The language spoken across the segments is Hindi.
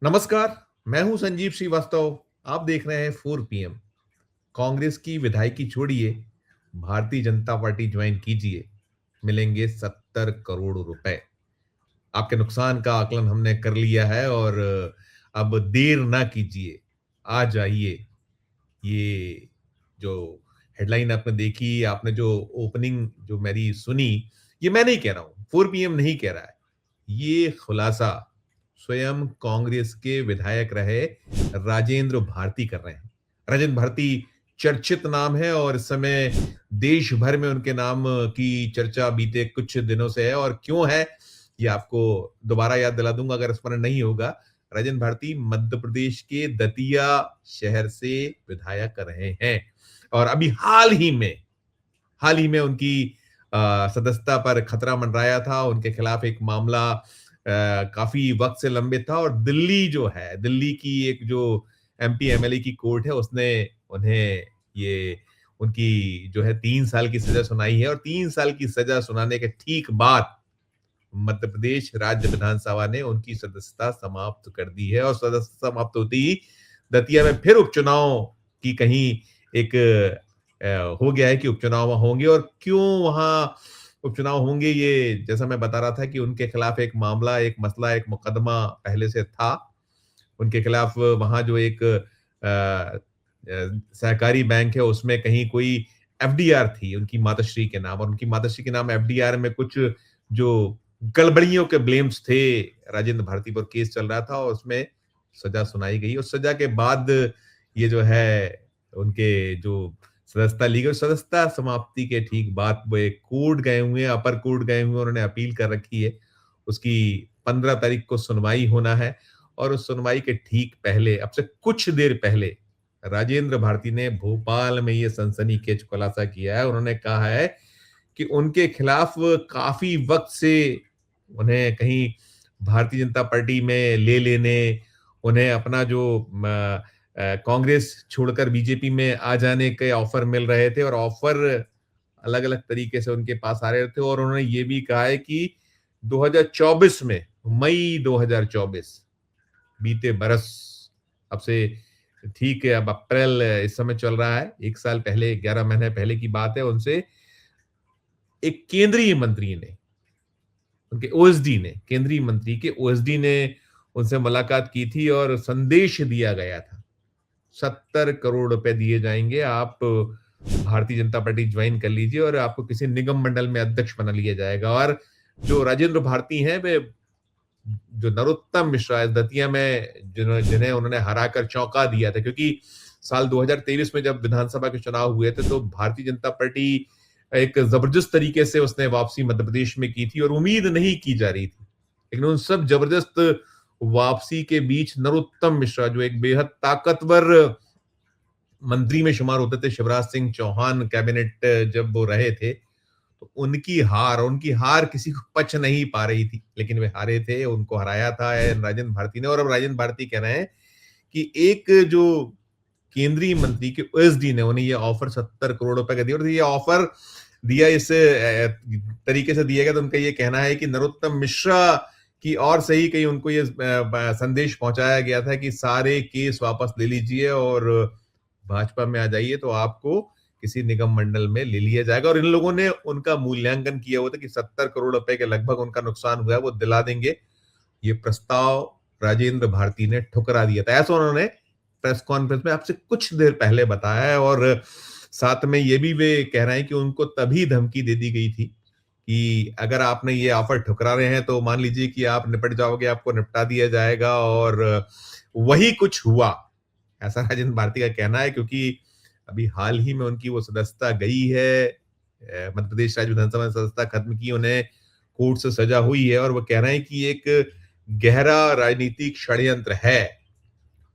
नमस्कार। मैं हूं संजीव श्रीवास्तव। आप देख रहे हैं 4 PM। कांग्रेस की विधायकी छोड़िए, भारतीय जनता पार्टी ज्वाइन कीजिए, मिलेंगे 70 करोड़ रुपए। आपके नुकसान का आकलन हमने कर लिया है और अब देर ना कीजिए, आ जाइए। ये जो हेडलाइन आपने देखी, आपने जो ओपनिंग जो मेरी सुनी, ये मैं नहीं कह रहा हूं, 4 PM नहीं कह रहा है। ये खुलासा स्वयं कांग्रेस के विधायक रहे राजेंद्र भारती कर रहे हैं। राजेंद्र भारती चर्चित नाम है और इस समय देश भर में उनके नाम की चर्चा बीते कुछ दिनों से है। और क्यों है, ये आपको दोबारा याद दिला दूंगा अगर स्मरण नहीं होगा। राजेंद्र भारती मध्य प्रदेश के दतिया शहर से विधायक रहे हैं और अभी हाल ही में उनकी सदस्यता पर खतरा मंडराया था। उनके खिलाफ एक मामला काफी वक्त से लंबित था और दिल्ली जो है, दिल्ली की एक जो MP MLA की कोर्ट है, उसने उन्हें ये उनकी जो है 3 साल की सजा सुनाई है। और 3 साल की सजा सुनाने के ठीक बाद मध्य प्रदेश राज्य विधानसभा ने उनकी सदस्यता समाप्त कर दी है। और सदस्यता समाप्त होती ही दतिया में फिर उपचुनाव की कहीं एक हो गया है कि उपचुनाव होंगे। और क्यों वहां उपचुनाव होंगे, ये जैसा मैं बता रहा था कि उनके खिलाफ एक मामला, एक मसला, एक मुकदमा पहले से था। उनके खिलाफ वहां जो एक सहकारी बैंक है, उसमें कहीं कोई FDR थी उनकी माताश्री के नाम, और उनकी माताश्री के नाम FDR में कुछ जो गड़बड़ियों के ब्लेम्स थे, राजेंद्र भारती पर केस चल रहा था और उसमें सजा सुनाई गई। और सजा के बाद ये जो है उनके जो सदस्यता ली गई, सदस्यता समाप्ति के ठीक बाद वो एक कोर्ट गए हुए हैं, अपर कोर्ट गए हुए हैं, उन्होंने अपील कर रखी है। उसकी 15 तारीख को सुनवाई होना है। और उस सुनवाई के ठीक पहले, अब से कुछ देर पहले, राजेंद्र भारती ने भोपाल में ये सनसनीखेज खुलासा किया है। उन्होंने कहा है कि उनके खिलाफ काफी वक्त से उन्हें कहीं भारतीय जनता पार्टी में ले लेने, उन्हें अपना जो कांग्रेस छोड़कर बीजेपी में आ जाने के ऑफर मिल रहे थे और ऑफर अलग अलग तरीके से उनके पास आ रहे थे। और उन्होंने ये भी कहा है कि 2024 में, मई 2024, बीते बरस, अब से ठीक है, अब अप्रैल इस समय चल रहा है, 1 साल पहले, 11 महीने पहले की बात है, उनसे एक केंद्रीय मंत्री ने, उनके ओएसडी ने, केंद्रीय मंत्री के ओएसडी ने उनसे मुलाकात की थी और संदेश दिया गया था, 70 करोड़ रुपए दिए जाएंगे, आप भारतीय जनता पार्टी ज्वाइन कर लीजिए और आपको किसी निगम मंडल में अध्यक्ष बना लिया जाएगा। और जो राजेंद्र भारती हैं, वे जो नरोत्तम मिश्रा है दतिया में, जिन्हें उन्होंने हराकर चौंका दिया था, क्योंकि साल 2023 में जब विधानसभा के चुनाव हुए थे तो भारतीय जनता पार्टी एक जबरदस्त तरीके से उसने वापसी मध्य प्रदेश में की थी और उम्मीद नहीं की जा रही थी। लेकिन उन सब जबरदस्त वापसी के बीच नरोत्तम मिश्रा, जो एक बेहद ताकतवर मंत्री में शुमार होते थे, शिवराज सिंह चौहान कैबिनेट जब वो रहे थे, तो उनकी हार किसी को पच नहीं पा रही थी, लेकिन वे हारे थे, उनको हराया था राजेंद्र भारती ने। और अब राजेंद्र भारती कह रहे हैं कि एक जो केंद्रीय मंत्री के ओएसडी ने उन्हें ये ऑफर 70 करोड़ रुपए का दिया, और ये ऑफर दिया इस तरीके से दिया गया, तो उनका ये कहना है कि नरोत्तम मिश्रा की और सही कहीं उनको ये संदेश पहुंचाया गया था कि सारे केस वापस ले लीजिए और भाजपा में आ जाइए, तो आपको किसी निगम मंडल में ले लिया जाएगा। और इन लोगों ने उनका मूल्यांकन किया हुआ था कि 70 करोड़ रुपए के लगभग उनका नुकसान हुआ है, वो दिला देंगे। ये प्रस्ताव राजेंद्र भारती ने ठुकरा दिया था, ऐसा उन्होंने प्रेस कॉन्फ्रेंस में आपसे कुछ देर पहले बताया है। और साथ में ये भी वे कह रहे हैं कि उनको तभी धमकी दे दी गई थी कि अगर आपने ये ऑफर ठुकरा रहे हैं तो मान लीजिए कि आप निपट जाओगे, आपको निपटा दिया जाएगा। और वही कुछ हुआ, ऐसा राजेंद्र भारती का कहना है, क्योंकि अभी हाल ही में उनकी वो सदस्यता गई है, मध्य प्रदेश राज्य विधानसभा में सदस्यता खत्म की, उन्हें कोर्ट से सजा हुई है। और वो कह रहे हैं कि एक गहरा राजनीतिक षड्यंत्र है।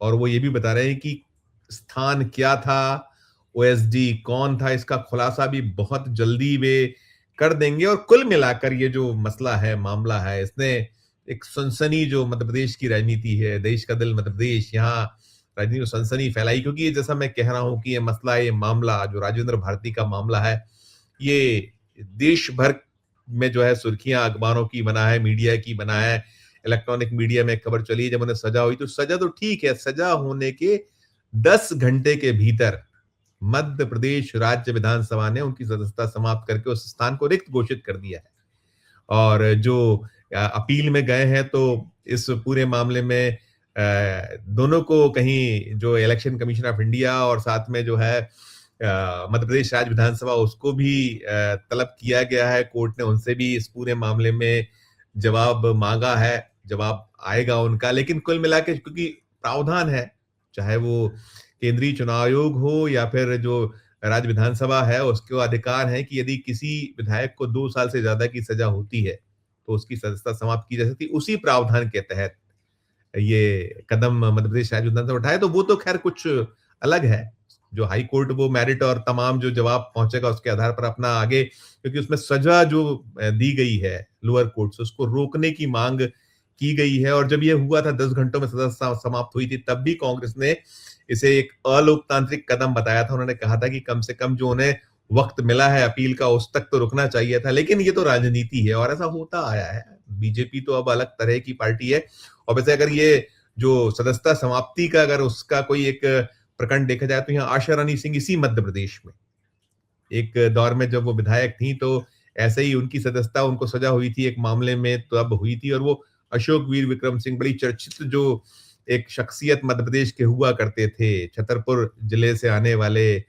और वो ये भी बता रहे हैं कि स्थान क्या था, ओएसडी कौन था, इसका खुलासा भी बहुत जल्दी वे कर देंगे। और कुल मिलाकर ये जो मसला है, मामला है, इसने एक सनसनी, जो मध्य प्रदेश की राजनीति है, देश का दिल मध्य प्रदेश, यहाँ राजनीति में सनसनी फैलाई। क्योंकि ये जैसा मैं कह रहा हूं कि ये मसला, ये मामला जो राजेंद्र भारती का मामला है, ये देश भर में जो है सुर्खियां अखबारों की बना है, मीडिया की बना है। इलेक्ट्रॉनिक मीडिया में एक खबर चली, जब उन्हें सजा हुई, तो सजा तो ठीक है, सजा होने के 10 घंटे के भीतर मध्य प्रदेश राज्य विधानसभा ने उनकी सदस्यता समाप्त करके उस स्थान को रिक्त घोषित कर दिया है। और जो अपील में गए हैं, तो इस पूरे मामले में दोनों को कहीं जो इलेक्शन कमीशन ऑफ इंडिया और साथ में जो है मध्य प्रदेश राज्य विधानसभा, उसको भी तलब किया गया है। कोर्ट ने उनसे भी इस पूरे मामले में जवाब मांगा है, जवाब आएगा उनका। लेकिन कुल मिला के क्योंकि प्रावधान है, चाहे वो केंद्रीय चुनाव आयोग हो या फिर जो राज्य विधानसभा है, उसको अधिकार है कि यदि किसी विधायक को 2 साल से ज्यादा की सजा होती है, तो उसकी सदस्यता समाप्त की जा सकती है। उसी प्रावधान के तहत ये कदम मध्य प्रदेश राज्य विधानसभा उठाए, तो वो तो खैर कुछ अलग है। जो हाई कोर्ट वो मेरिट और तमाम जो जवाब पहुंचेगा उसके आधार पर अपना आगे, क्योंकि उसमें सजा जो दी गई है लोअर कोर्ट से, उसको रोकने की मांग की गई है। और जब ये हुआ था 10 घंटों में सजा समाप्त हुई थी, तब भी कांग्रेस ने इसे एक अलोकतांत्रिक कदम बताया था। उन्होंने कहा था कि कम से कम जो उन्हें वक्त मिला है अपील का, उस तक तो रुकना चाहिए था। लेकिन ये तो राजनीति है और ऐसा होता आया है। बीजेपी तो अब अलग तरह की पार्टी है। और वैसे अगर ये जो सदस्यता समाप्ति का अगर उसका कोई एक प्रकरण देखा जाए, तो यहाँ आशा रानी सिंह इसी मध्य प्रदेश में एक दौर में जब वो विधायक थी, तो ऐसे ही उनकी सदस्यता उनको सजा हुई थी एक मामले में, तो अब हुई थी। और वो अशोक वीर विक्रम सिंह बड़ी चर्चित जो एक शख्सियत मध्य प्रदेश के हुआ करते थे, छतरपुर जिले से आने वाले,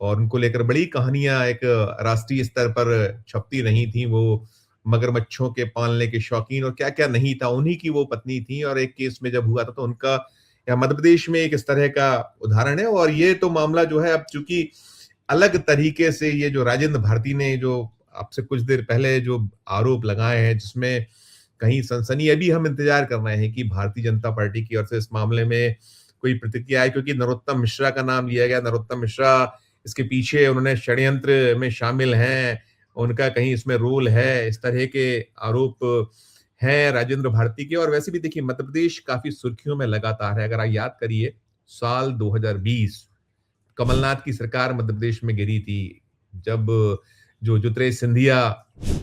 और उनको लेकर बड़ी कहानियां एक राष्ट्रीय स्तर पर छपती रही थी। वो मगरमच्छों के पालने के शौकीन और क्या क्या नहीं था, उन्हीं की वो पत्नी थी। और एक केस में जब हुआ था, तो उनका यहाँ मध्य प्रदेश में एक इस तरह का उदाहरण है। और ये तो मामला जो है अब चूंकि अलग तरीके से, ये जो राजेंद्र भारती ने जो आपसे कुछ देर पहले जो आरोप लगाए हैं, जिसमें कहीं सनसनी, अभी हम इंतजार कर रहे हैं कि भारतीय जनता पार्टी की ओर से इस मामले में कोई प्रतिक्रिया आए, क्योंकि नरोत्तम मिश्रा का नाम लिया गया। नरोत्तम मिश्रा इसके पीछे, उन्होंने षड्यंत्र में शामिल हैं, उनका कहीं इसमें रोल है, इस तरह के आरोप हैं राजेंद्र भारती के। और वैसे भी देखिए, मध्य प्रदेश काफी सुर्खियों में लगातार है। अगर आप याद करिए, साल 2020 कमलनाथ की सरकार मध्य प्रदेश में गिरी थी, जब जो ज्योतिरादित्य सिंधिया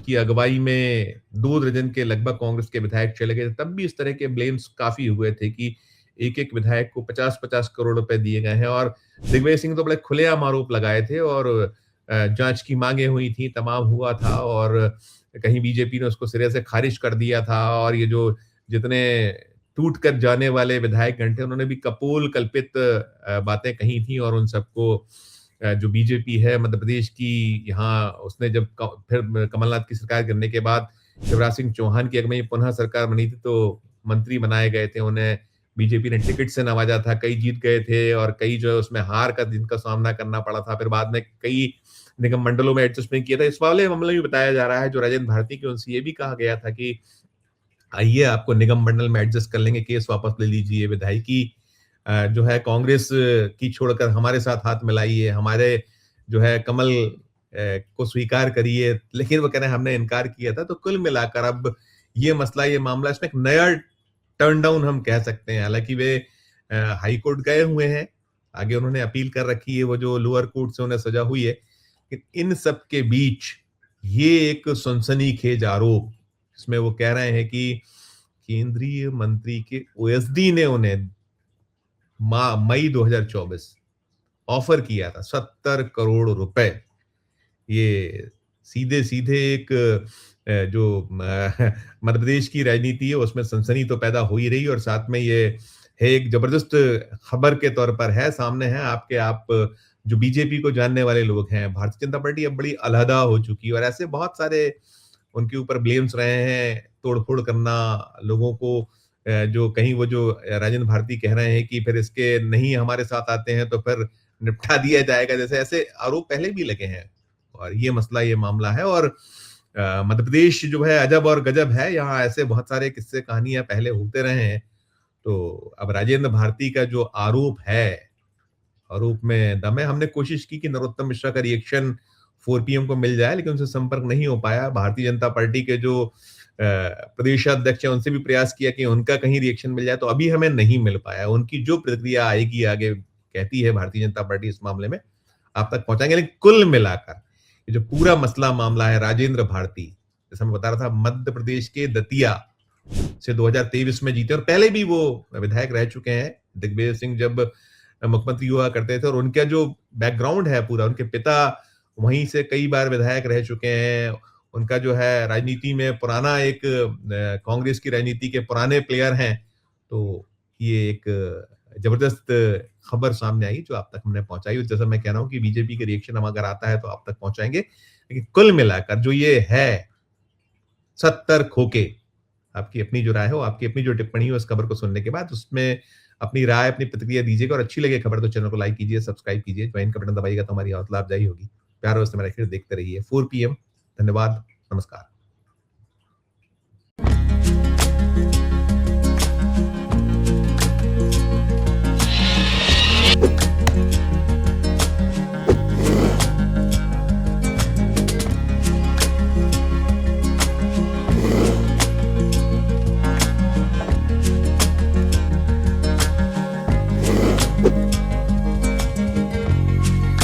की अगुवाई में 2 दर्जन के लगभग कांग्रेस के विधायक चले गए, तब भी इस तरह के ब्लेम्स काफी हुए थे कि एक-एक विधायक को 50-50 करोड़ रुपए दिए गए हैं। और दिग्विजय सिंह तो बड़े खुलेआम आरोप लगाए थे और जांच की मांगे हुई थी, तमाम हुआ था, और कहीं बीजेपी ने उसको सिरे से खारिज कर दिया था। और ये जो जितने टूट कर जाने वाले विधायकगण थे, उन्होंने भी कपोल कल्पित बातें कही थी। और उन सबको जो बीजेपी है मध्य प्रदेश की, यहाँ उसने जब फिर कमलनाथ की सरकार गिरने के बाद शिवराज सिंह चौहान की अगुवाई में पुनः सरकार बनी थी, तो मंत्री बनाए गए थे। उन्हें बीजेपी ने टिकट से नवाजा था, कई जीत गए थे और कई जो है उसमें हार का जिनका सामना करना पड़ा था। फिर बाद में कई निगम मंडलों में एडजस्टमेंट किया था। इस वाले मामले में बताया जा रहा है, जो राजेंद्र भारती की, उनसे ये भी कहा गया था कि आइए आपको निगम मंडल में एडजस्ट कर लेंगे, केस वापस ले लीजिए, विधायकी जो है कांग्रेस की छोड़कर हमारे साथ हाथ मिलाइए, हमारे जो है कमल को स्वीकार करिए। लेकिन वो कह रहे हैं हमने इनकार किया था। तो कुल मिलाकर अब ये मसला, ये मामला, इसमें एक नया टर्न डाउन हम कह सकते हैं। हालांकि वे हाई कोर्ट गए हुए हैं, आगे उन्होंने अपील कर रखी है, वो जो लोअर कोर्ट से उन्हें सजा हुई है। लेकिन इन सब के बीच ये एक सनसनीखेज आरोप, इसमें वो कह रहे हैं कि केंद्रीय मंत्री के ओएसडी ने उन्हें मई 2024 ऑफर किया था 70 करोड़ रुपए। ये सीधे सीधे एक जो मध्य प्रदेश की राजनीति है उसमें सनसनी तो पैदा हो ही रही, और साथ में ये है एक जबरदस्त खबर के तौर पर है, सामने है आपके। आप जो बीजेपी को जानने वाले लोग हैं, भारतीय जनता पार्टी अब बड़ी अलहदा हो चुकी है, और ऐसे बहुत सारे उनके ऊपर ब्लेम्स रहे हैं, तोड़फोड़ करना लोगों को, जो कहीं वो जो राजेंद्र भारती कह रहे हैं कि फिर इसके नहीं हमारे साथ आते हैं तो फिर निपटा दिया जाएगा, जैसे ऐसे आरोप पहले भी लगे हैं। और ये मसला, ये मामला है। और मध्य प्रदेश जो है अजब और गजब है, यहाँ ऐसे बहुत सारे किस्से कहानियां पहले होते रहे हैं। तो अब राजेंद्र भारती का जो आरोप है, आरोप में दम है। हमने कोशिश की कि नरोत्तम मिश्रा का रिएक्शन 4 पीएम को मिल जाए, लेकिन उनसे संपर्क नहीं हो पाया। भारतीय जनता पार्टी के जो प्रदेशाध्यक्ष है, उनसे भी प्रयास किया कि उनका कहीं रिएक्शन मिल जाए, तो अभी हमें नहीं मिल पाया। उनकी जो प्रतिक्रिया आएगी आगे, कहती है भारतीय जनता पार्टी इस मामले में, आप तक पहुंचाएंगे। लेकिन कुल मिलाकर ये जो पूरा मसला मामला है राजेंद्र भारती, जैसे मैं बता रहा था, मध्य प्रदेश के दतिया से 2023 में जीते और पहले भी वो विधायक रह चुके हैं। दिग्विजय सिंह जब मुख्यमंत्री हुआ करते थे और उनका जो बैकग्राउंड है पूरा, उनके पिता वहीं से कई बार विधायक रह चुके हैं। उनका जो है राजनीति में पुराना एक कांग्रेस की राजनीति के पुराने प्लेयर हैं। तो ये एक जबरदस्त खबर सामने आई जो आप तक हमने पहुँचाई और जैसा मैं कह रहा हूँ कि बीजेपी के रिएक्शन अब अगर आता है तो आप तक पहुँचाएँगे। लेकिन कुल मिलाकर जो ये है 70 खोके, आपकी अपनी जो राय हो, आपकी अपनी जो टिप्पणी हो इस खबर को सुनने के बाद उसमें अपनी राय, अपनी प्रतिक्रिया दीजिएगा और अच्छी लगे खबर तो चैनल को लाइक कीजिए, सब्सक्राइब कीजिए, ज्वाइन का बटन दबाइएगा तो हमारी हौसला अफ़ज़ाई होगी। प्यार और इस तरह देखते रहिए 4 पीएम। धन्यवाद, नमस्कार।